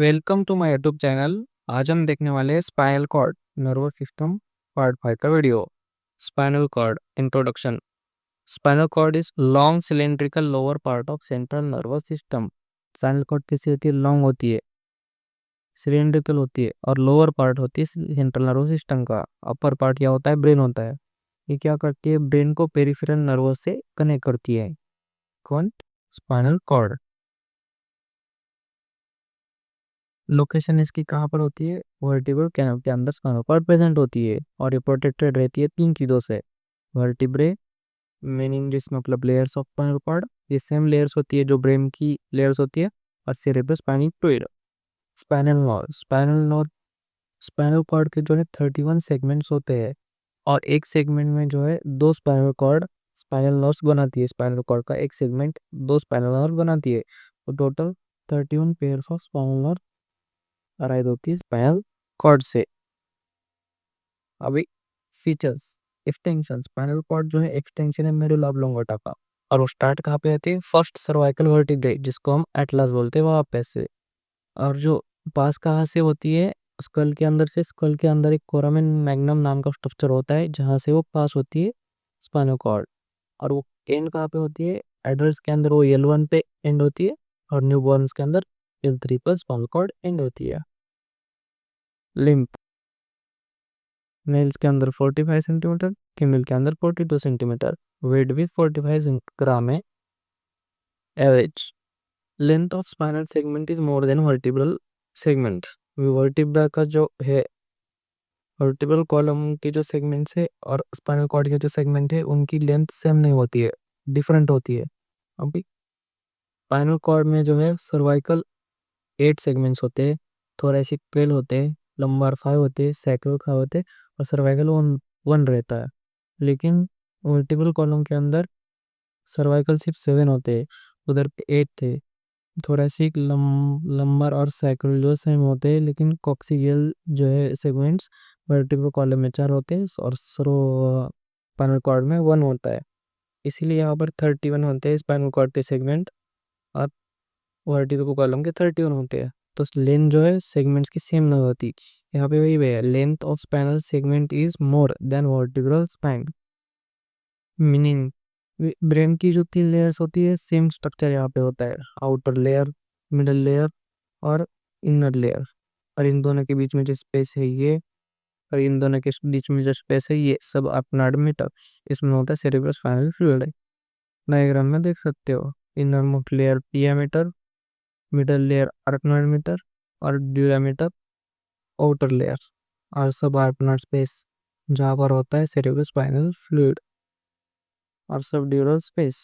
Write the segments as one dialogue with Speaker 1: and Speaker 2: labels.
Speaker 1: Welcome to my YouTube channel. आज हम देखने वाले हैं spinal cord nervous system part 5 का video. Spinal cord introduction. Spinal cord is long cylindrical lower part of central nervous system. Spinal cord कैसी होती है? लॉन्ग होती है, सिलेंड्रिकल होती है और लोअर पार्ट होती है सेंट्रल नर्वस सिस्टम का। अपर पार्ट क्या होता है? ब्रेन होता है। ये क्या करती है? ब्रेन को पेरिफेरल नर्वस से कनेक्ट करती है। कौन? Spinal cord. लोकेशन इसकी कहाँ पर होती है? वर्टिब्रल कैनल के अंदर स्पाइनल कॉर्ड प्रेजेंट होती है और ये प्रोटेक्टेड रहती है तीन चीज़ों से। वर्टिब्रे, मेनिंजेस मतलब लेयर्स ऑफ स्पाइनल कॉर्ड, ये सेम लेयर्स होती है जो ब्रेन की लेयर्स होती है। और cerebrospinal fluid. Spinal nerve, spinal cord के जो है 31 सेगमेंट्स होते हैं और एक सेगमेंट में जो है दो स्पाइनल कॉर्ड स्पाइनल नर्व्स बनाती है। स्पाइनल कॉर्ड का एक सेगमेंट दो स्पाइनल नर्व बनाती है। तो total 31 pairs of spinal nerve arise होती है स्पाइनल कॉर्ड से। अभी फीचर्स। एक्सटेंशन, स्पाइनल कॉर्ड जो है एक्सटेंशन है मेडुला ऑब्लोंगेटा का। और वो स्टार्ट कहाँ पे होती है? फर्स्ट सर्वाइकल वर्टिब्रे जिसको हम एटलस बोलते हैं वहाँ पे से। और जो पास कहाँ से होती है? स्कल के अंदर से। स्कल के अंदर एक फोरामेन मैग्नम नाम का स्ट्रक्चर होता है जहाँ से वो पास होती है स्पाइनल कॉर्ड। और वो एंड कहाँ पे होती है? एडल्ट्स के अंदर वो L1 पे एंड होती है और न्यूबॉर्न्स के अंदर L3 पर स्पाइनल कॉर्ड एंड होती है। लिम्फ, मेल्स के अंदर 45 सेंटीमीटर, फीमेल के अंदर 42 सेंटीमीटर। वेट भी 45 ग्राम है average. Length of spinal segment is more than vertebral segment. Vertebra का जो है, वर्टिब्रल कॉलम के जो सेगमेंट्स है और स्पाइनल कॉर्ड के जो सेगमेंट है उनकी लेंथ सेम नहीं होती है, डिफरेंट होती है। अभी स्पाइनल कॉर्ड में जो है सर्वाइकल 8 सेगमेंट्स होते हैं, थोरेसिक 12 होते हैं, लंबार 5 होते हैं, सैक्रल 5 होते हैं और सर्वाइकल 1 रहता है। लेकिन वर्टिब्रल कॉलम के अंदर सर्वाइकल सिर्फ 7 होते हैं, उधर पे 8 थे। थोरेसिक लंबर और सैक्रल जो सेम होते हैं, लेकिन कॉक्सियल जो है सेगमेंट्स वर्टिब्रल कॉलम में 4 होते हैं और स्पाइनल कॉर्ड में 1 होता है। इसीलिए यहाँ पर 31 होते हैं स्पाइनल कॉर्ड के सेगमेंट और वर्टिब्रल कॉलम के 31 होते हैं। तो लेंथ जो है सेगमेंट्स की सेम नहीं होती। यहाँ पे वही है, length of spinal segment is more than vertebral spine. Meaning, brain की जो तीन लेयर्स होती है सेम स्ट्रक्चर यहाँ पे होता है। आउटर लेयर, मिडल लेयर और इनर लेयर। और इन दोनों के बीच में जो स्पेस है ये, और इन दोनों के बीच में जो स्पेस है ये सब अपना एडमिट, इसमें होता है सेरेब्रस स्पाइनल फ्लूइड। डायग्राम में देख सकते हो, inner most layer pia mater, middle layer arachnoid mater और ड्यूरामीटर आउटर लेयर। और सब अपना स्पेस जहाँ पर होता है सेरेब्रस स्पाइनल फ्लूइड और sub dural space.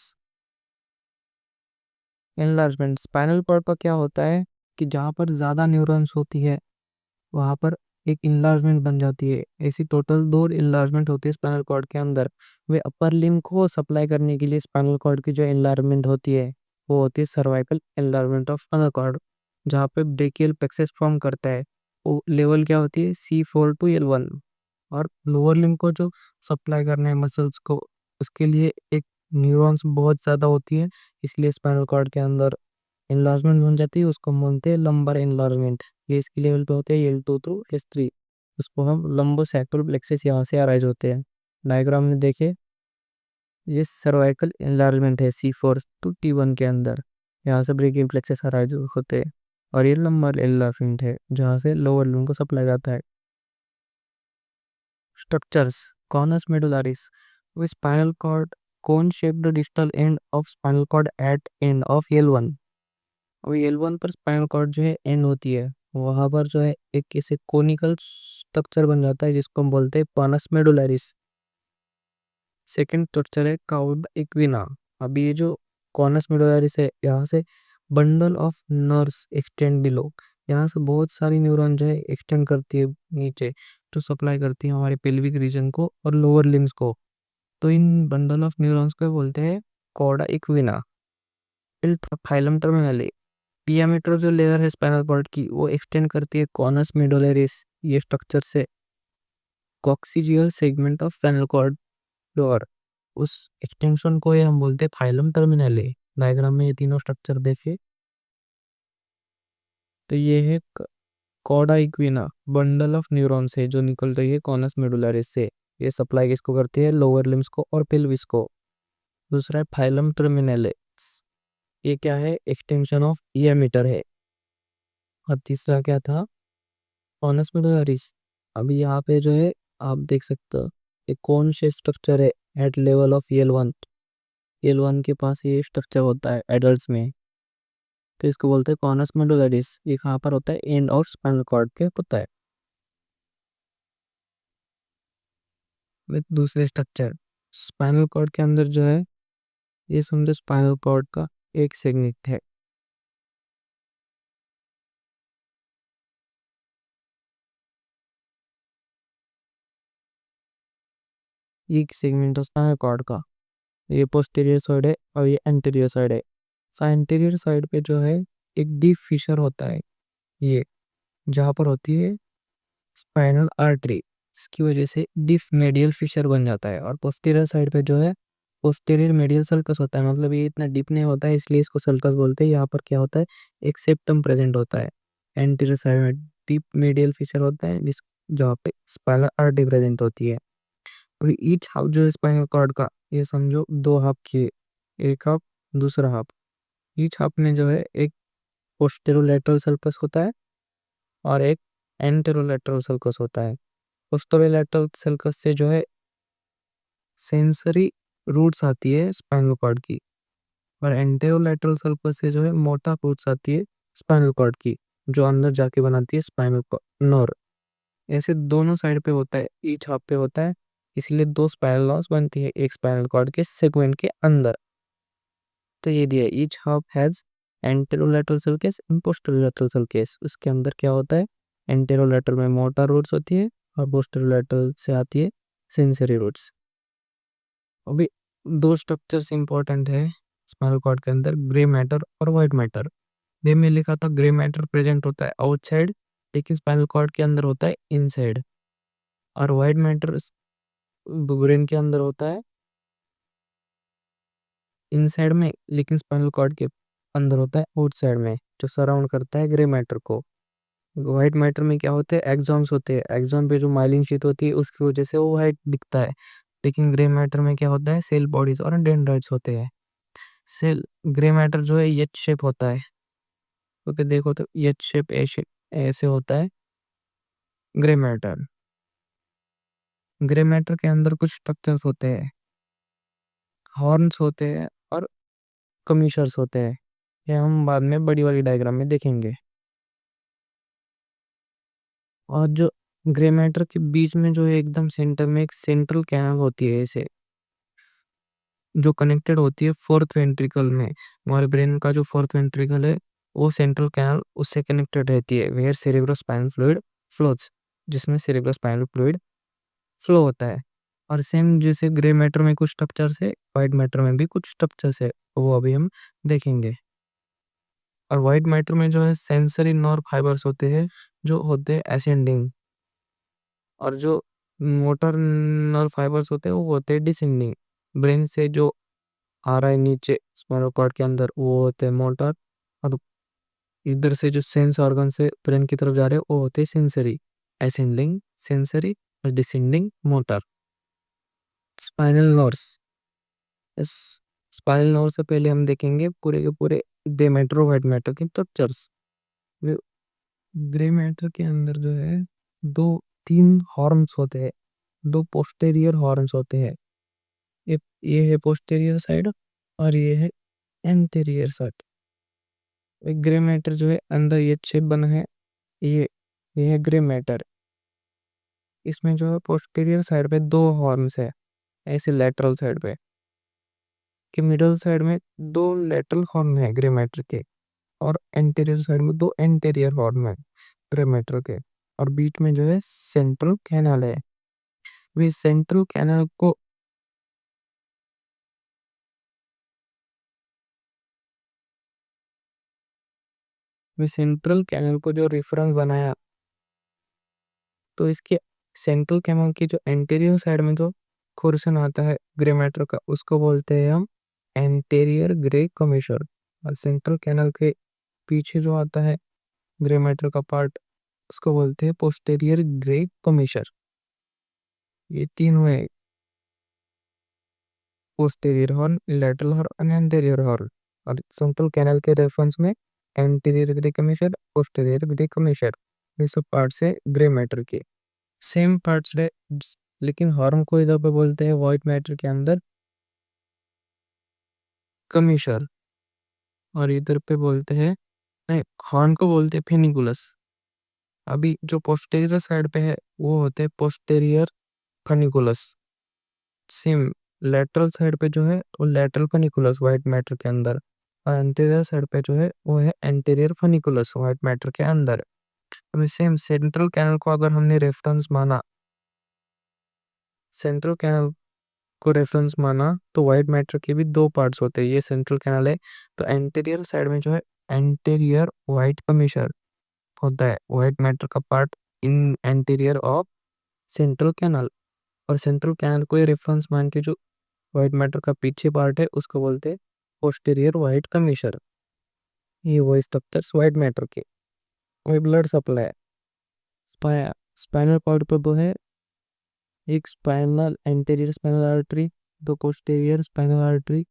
Speaker 1: Enlargement, spinal cord का क्या होता है कि जहाँ पर ज़्यादा न्यूरॉन्स होती है वहाँ पर एक इन्लार्जमेंट बन जाती है। ऐसी टोटल 2 इन्लार्जमेंट होती है स्पाइनल कॉर्ड के अंदर। वे अपर लिम्ब को सप्लाई करने के लिए स्पाइनल कॉर्ड की जो इन्लार्जमेंट होती है वो होती है cervical enlargement of spinal cord, जहाँ पे ब्रेकियल प्लेक्सस फॉर्म करता है। वो लेवल क्या होती है? C4 to L1। और लोअर लिम्ब को जो सप्लाई करना है मसल्स को, उसके लिए एक न्यूरॉन्स बहुत ज़्यादा होती है, इसलिए स्पाइनल कॉर्ड के अंदर इन्लार्जमेंट बन जाती है। उसको हम बोलते हैं लंबर इन्लार्जमेंट। ये इसकी लेवल पे होते हैं L2 to S3। उसको हम लंबो सैक्रल प्लेक्सस यहाँ से अराइज होते हैं। डायग्राम में देखे, ये सर्वाइकल इन्लार्जमेंट है C4 to T1 के अंदर, यहाँ से ब्रेकियल प्लेक्सस अराइज होते हैं। और ये लंबर इन्लार्जमेंट है जहाँ से लोअर लिम्ब को सप्लाई जाता है। Structures, conus medullaris, with spinal cord cone shaped distal end of spinal cord at end of L1। और L1 पर स्पाइनल कॉर्ड जो है एंड होती है, वहां पर जो है एक ऐसे कोनिकल स्ट्रक्चर बन जाता है जिसको हम बोलते हैं कॉनस मेडुलारिस। सेकंड स्ट्रक्चर है काउड इक्विना। अभी ये जो कॉनस मेडुलारिस है, यहाँ से bundle of nerves extend below. यहाँ से बहुत सारी न्यूरॉन जो है एक्सटेंड करती है नीचे, जो सप्लाई करती है हमारे पेल्विक रीजन को और लोअर लिम्स को। तो इन बंडल ऑफ न्यूरॉन्स को बोलते हैं कॉर्डा इक्विना। फाइलम टर्मिनली, पियामीटर जो लेयर है स्पाइनल कॉर्ड की वो एक्सटेंड करती है कॉनस मेडुलरिस ये स्ट्रक्चर से coccygeal segment of spinal cord. और उस एक्सटेंशन को ये हम बोलते हैं फाइलम टर्मिनले। डायग्राम में ये तीनों स्ट्रक्चर देखे। तो ये है coda equina, bundle of neurons है जो निकल रही है कॉनस मेडुलारिस से। ये सप्लाई किसको करती है? लोअर लिम्स को और पेल्विस को। दूसरा है फाइलम टर्मिनलेस, ये क्या है? एक्सटेंशन ऑफ ईयर मीटर है। और तीसरा क्या था? Conus medullaris. अभी यहाँ पे जो है आप देख सकते हो एक कौन से स्ट्रक्चर है at level of L one. L one के पास ये स्ट्रक्चर होता है एडल्ट में, तो इसको बोलते हैं कॉनस मेडुलारिस। ये कहाँ पर होता है? एंड और स्पाइनल कॉर्ड के होता है। विद दूसरे स्ट्रक्चर स्पाइनल कॉर्ड के अंदर जो है, ये समझो स्पाइनल कॉर्ड का एक सेगमेंट है। एक सेगमेंट है स्पाइनल कॉर्ड का। ये पोस्टीरियर साइड है और ये एंटीरियर साइड है। एंटीरियर साइड पे जो है एक डीप फिशर होता है, ये जहाँ पर होती है स्पाइनल आर्टरी। इसकी वजह से डीप मेडियल फिशर बन जाता है। और पोस्टीरियर साइड पे जो है पोस्टीरियर मेडियल सल्कस होता है, मतलब ये इतना डीप नहीं होता है इसलिए इसको सल्कस बोलते हैं। यहाँ पर क्या होता है? एक सेप्टम प्रेजेंट होता है। एंटीरियर साइड में डीप मेडियल फिशर होता है जिस जहाँ पे स्पाइनल आर्टरी प्रेजेंट होती है। और ईच हाफ जो है स्पाइनल कॉर्ड का, ये समझो दो हाफ की है। एक हाफ, दूसरा हाफ। ईच हाफ में जो है एक पोस्टेरोलैटरल सल्कस होता है और एक एंटेरोलैटरल सल्कस होता है। पोस्टेरोलैटरल सल्कस से जो है सेंसरी रूट्स आती है स्पाइनल कॉर्ड की, और एंटेरोलैटरल सल्कस से जो है मोटा रूट्स आती है स्पाइनल कॉर्ड की, जो अंदर जाके बनाती है स्पाइनल नर्व। ऐसे दोनों साइड पे होता है, ईच हाफ पे होता है। इसलिए दो स्पाइनल नर्व्स बनती है एक स्पाइनल कॉर्ड के सेगमेंट के अंदर। तो ये दिया each half has anterolateral sulcus and posterolateral sulcus। उसके अंदर क्या होता है? एंटेरोलैटरल में मोटर रूट्स होती है और पोस्टेरोलैटरल से आती है सेंसरी रूट्स। अभी दो स्ट्रक्चर्स इंपॉर्टेंट है स्पाइनल कॉर्ड के अंदर, ग्रे मैटर और व्हाइट मैटर। ग्रे में लिखा था ग्रे मैटर प्रेजेंट होता है आउटसाइड, लेकिन स्पाइनल कॉर्ड के अंदर होता है इनसाइड। और व्हाइट मैटर ब्रेन के अंदर होता है इनसाइड में, लेकिन स्पाइनल कॉर्ड के अंदर होता है आउटसाइड में, जो सराउंड करता है ग्रे मैटर को। व्हाइट मैटर में क्या होते हैं? एक्सॉन्स होते हैं। एक्सॉन पे जो माइलिन शीट होती है उसकी वजह से वो व्हाइट दिखता है। लेकिन ग्रे मैटर में क्या होता है? सेल बॉडीज और डेंड्राइट्स होते हैं। सेल ग्रे मैटर जो है एच शेप होता है, क्योंकि देखो तो एच शेप ऐसे होता है ग्रे मैटर। ग्रे मैटर के अंदर कुछ स्ट्रक्चर्स होते हैं, हॉर्न्स होते हैं और कमीशर्स होते हैं। ये हम बाद में बड़ी वाली डायग्राम में देखेंगे। और जो ग्रे मैटर के बीच में जो है एकदम सेंटर में एक सेंट्रल कैनल होती है ऐसे, जो कनेक्टेड होती है फोर्थ वेंट्रिकल में। हमारे ब्रेन का जो फोर्थ वेंट्रिकल है वो सेंट्रल कैनल उससे कनेक्टेड रहती है, वेयर सेरेब्रोस्पाइनल फ्लूइड फ्लोज, जिसमें सेरेब्रोस्पाइनल फ्लूइड फ्लो होता है। और सेम जैसे ग्रे मैटर में कुछ स्ट्रक्चर्स है, व्हाइट मैटर में भी कुछ स्ट्रक्चर्स है, वो अभी हम देखेंगे। और व्हाइट मैटर में जो है सेंसरी नर्व फाइबर्स होते हैं जो होते हैं असेंडिंग, और जो मोटर नर्व फाइबर्स होते हैं वो होते हैं डिसेंडिंग। ब्रेन से जो आ रहा है नीचे स्पाइनल कॉर्ड के अंदर वो होते हैं मोटर, और इधर से जो सेंस ऑर्गन से ब्रेन की तरफ जा रहे हैं वो होते हैं सेंसरी। असेंडिंग सेंसरी और डिसेंडिंग मोटर। स्पाइनल नर्व्स, इस स्पाइनल नर्व से पहले हम देखेंगे पूरे के पूरे ग्रे मैटर और व्हाइट मैटर के स्ट्रक्चर्स। ग्रे मैटर के अंदर जो है दो तीन हॉर्न्स होते हैं, दो पोस्टेरियर हॉर्न्स होते हैं। ये है पोस्टेरियर साइड और ये है एंटीरियर साइड। एक ग्रे मैटर जो है अंदर ये शेप बना है, ये है ग्रे मैटर। इसमें जो है पोस्टीरियर साइड पे दो हॉर्न्स है, ऐसे लेटरल साइड पे। कि मिडल साइड में दो लेटरल हॉर्न है ग्रे मैटर के, और एंटीरियर साइड में दो एंटीरियर हॉर्न है ग्रे मैटर के। और बीच में जो है सेंट्रल कैनल है। वे सेंट्रल कैनल को वे सेंट्रल कैनल को जो रेफरेंस बनाया, तो इसके सेंट्रल कैनल की जो एंटीरियर साइड में जो पोर्शन आता है ग्रे मैटर का, उसको बोलते हैं हम एंटीरियर ग्रे कमीशर। और सेंट्रल कैनल के पीछे जो आता है ग्रे मैटर का पार्ट उसको बोलते हैं पोस्टेरियर ग्रे कमीशर। ये तीन हुए, posterior horn, lateral horn, anterior horn. और सेंट्रल कैनल के रेफरेंस में एंटीरियर ग्रे कमीशर, पोस्टेरियर ग्रे कमीशर, ये सब पार्ट्स है ग्रे मैटर के। सेम पार्ट्स है, लेकिन हॉर्न को इधर पे बोलते हैं व्हाइट मैटर के अंदर कमीशर, और इधर पे बोलते हैं, नहीं, हॉर्न को बोलते हैं फेनिकुलस। अभी जो पोस्टेरियर साइड पे है वो होते हैं posterior funiculus. Same lateral side पे जो है वो लेटरल फनिकुलस व्हाइट मैटर के अंदर, और एंटीरियर साइड पे जो है वो है एंटीरियर फनिकुलस व्हाइट मैटर के अंदर। अभी सेम सेंट्रल कैनल को अगर हमने रेफरेंस माना, सेंट्रल कैनल को रेफरेंस माना तो व्हाइट मैटर के भी दो पार्ट्स होते हैं। ये सेंट्रल कैनल है, तो एंटीरियर साइड में जो है एंटीरियर व्हाइट कमीशर होता है, व्हाइट मैटर का part in anterior of central canal. और सेंट्रल कैनल को ये रेफरेंस मान के जो व्हाइट मैटर का पीछे पार्ट है उसको बोलते हैं पोस्टीरियर व्हाइट कमीशर। ये वो स्ट्रक्चर्स व्हाइट मैटर के। वही ब्लड सप्लाई स्पाइनल कॉर्ड पर वो है एक स्पाइनल एंटीरियर स्पाइनल आर्टरी, दो पोस्टीरियर स्पाइनल आर्टरी,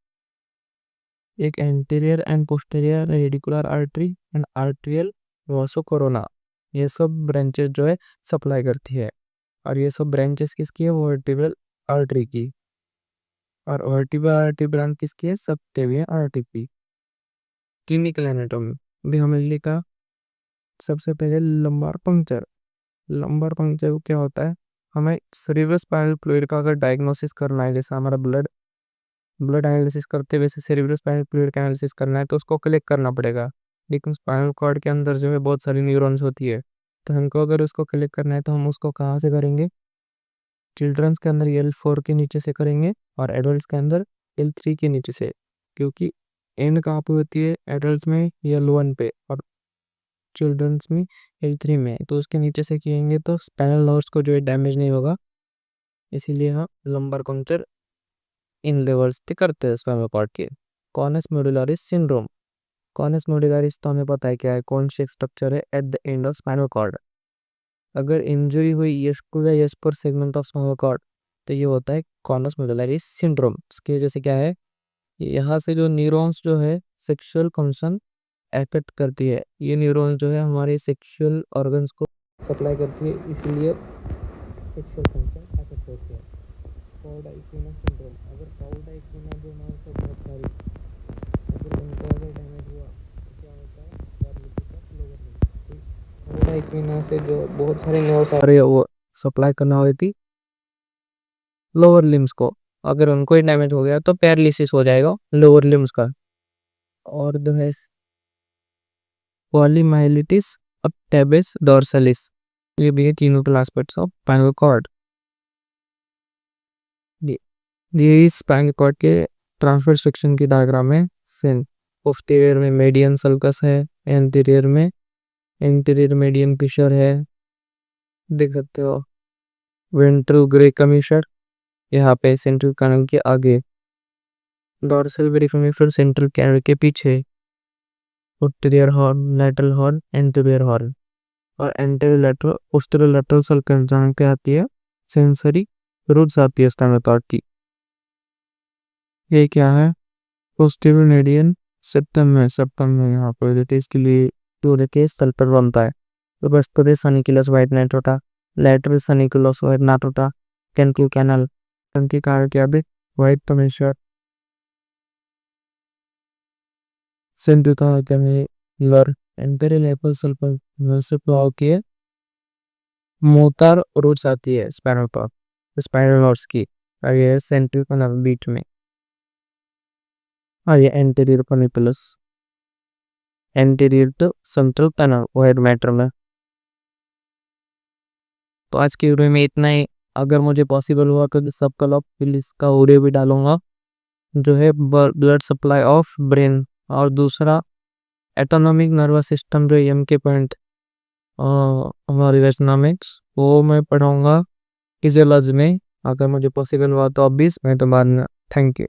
Speaker 1: एक anterior and posterior radicular artery and arterial वासो कोरोना। ये सब ब्रांचेस जो है सप्लाई करती है। और ये सब ब्रांचेस किसकी है? वर्टिब्रल आर्टरी की। और वर्टिब्रल आर्टरी ब्रांच किसकी है? सबक्लेवियन आर्टरी की। क्लिनिकल एनाटॉमी भी हमें लिखा। सबसे पहले लंबार पंक्चर। लंबार पंक्चर क्या होता है? हमें सेरेब्रल स्पाइनल फ्लूइड का अगर डायग्नोसिस करना है, जैसे हमारा ब्लड ब्लड एनालिसिस करते वैसे सेरेब्रल स्पाइनल फ्लूइड का एनालिसिस करना है तो उसको कलेक्ट करना पड़ेगा। लेकिन स्पाइनल कॉर्ड के अंदर जो है बहुत सारी न्यूरॉन्स होती है, तो हमको अगर उसको कलेक्ट करना है तो हम उसको कहाँ से करेंगे? चिल्ड्रंस के अंदर L4 के नीचे से करेंगे और एडल्ट्स के अंदर L3 के नीचे से, क्योंकि एंड कहाँ पे होती है? एडल्ट्स में L1 पे और चिल्ड्रंस में L3 में, तो उसके नीचे से किएंगे तो स्पाइनल नर्व्स को जो है डैमेज नहीं होगा। इसीलिए हम लंबार पंक्चर इन लेवल्स पे करते हैं स्पाइनल कॉर्ड के। Conus medullaris syndrome. Conus medullaris तो हमें पता है क्या है, कौन सी स्ट्रक्चर है at the end of spinal cord. अगर इंजरी हुई यस या यस पर सेगमेंट ऑफ स्पाइनल कॉर्ड तो ये होता है कॉनस मेडुलारिस सिंड्रोम। इसकी वजह से क्या है, यहाँ से जो न्यूरॉन्स जो है सेक्सुअल फंक्शन अफेक्ट करती है। ये न्यूरॉन्स जो है हमारे सेक्सुअल ऑर्गन्स को सप्लाई करती है, इसलिए सेक्सुअल फंक्शन अफेक्ट होती है। Chorda equina syndrome. अगर कॉर्डा इक्विना जो नर्व्स है बहुत सारी, अगर उनको अगर डैमेज हुआ तो क्या होता है? Paralysis of lower limb. Chorda equina से जो बहुत सारे नर्व्स आ रही है वो सप्लाई करना होती थी लोअर लिम्स को, अगर उनको ही डैमेज हो गया तो पैरालिसिस हो जाएगा लोअर लिम्स का। और जो है पॉलीमाइलिटिस ऑफ टेबेस डॉर्सलिस, ये भी है clinical aspects of spinal cord. ये स्पाइनल कॉर्ड के ट्रांसफर सेक्शन की डायग्राम है। सेन पोस्टीरियर में मीडियन सल्कस है, एंटीरियर में एंटीरियर मीडियन फिशर है, देख सकते हो। वेंट्रल ग्रे कमीशर यहाँ पे सेंट्रल कैनल के आगे, डॉर्सल वेरिफिमिफर सेंट्रल कैनल के पीछे, posterior horn, lateral horn, anterior horn, और anterior lateral posterior lateral circle जहाँ पे आती है सेंसरी रूट्स आती है स्पाइनल कॉर्ड की। ये क्या है? पोस्टीरियर मीडियन सेप्टम में यहाँ पर इसके लिए पूरे के स्थल पर बनता है। तो बस तो सनिकुलस वाइट नाइट्रोटा, लैटरल सनिकुलस वाइट नाइट्रोटा, कैनक्यू कैनल टंकी कारण क्या भी वाइट कमीशर, सेंट्रिका कैमिलर, एंटीरियर लेपल सल्फर से फ्लो किए मोटार रूट्स आती है स्पाइनल कॉर्ड, स्पाइनल नर्व्स की। और ये सेंट्रल कैनल बीच में, और ये anterior funiculus, anterior to central canal white matter में। तो आज के वीडियो में इतना ही। अगर मुझे पॉसिबल हुआ तो सब कल ऑफ पुलिस का वीडियो भी डालूंगा, जो है ब्लड सप्लाई ऑफ ब्रेन, और दूसरा एटोनॉमिक नर्वस सिस्टम जो एम के पॉइंट हमारी रचनामिक्स वो मैं पढ़ाऊंगा फिजियोलॉजी में। अगर मुझे पॉसिबल हुआ तो 20 में तो बाद में। Thank you.